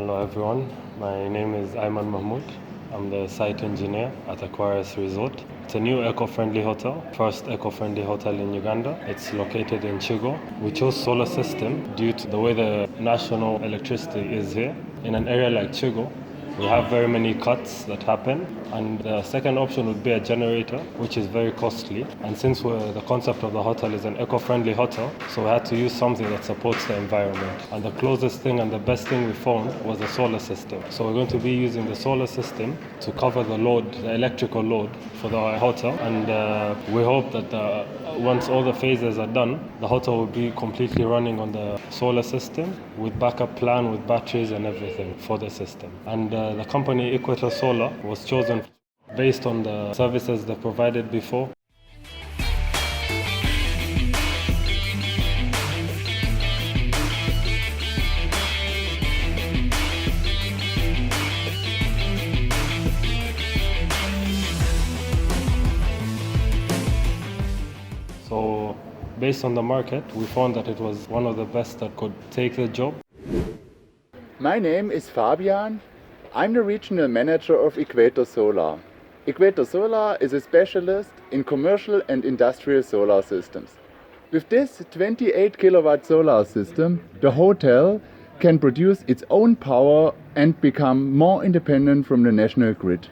Hello everyone, my name is Ayman Mahmoud. I'm the site engineer at Aquarius Resort. It's a new eco-friendly hotel, first eco-friendly hotel in Uganda. It's located in Kigo. We chose solar system due to the way the national electricity is here. In an area like Kigo, we have very many cuts that happen, and the second option would be a generator, which is very costly. And since the concept of the hotel is an eco-friendly hotel, so we had to use something that supports the environment. And the closest thing and the best thing we found was the solar system. So we're going to be using the solar system to cover the load, the electrical load for the hotel. And we hope that once all the phases are done, the hotel will be completely running on the solar system with backup plan, with batteries and everything for the system. And the company EQUATOR Solar was chosen based on the services they provided before. So based on the market, we found that it was one of the best that could take the job. My name is Fabian. I'm the regional manager of EQUATOR Solar. EQUATOR Solar is a specialist in commercial and industrial solar systems. With this 28 kilowatt solar system, the hotel can produce its own power and become more independent from the national grid.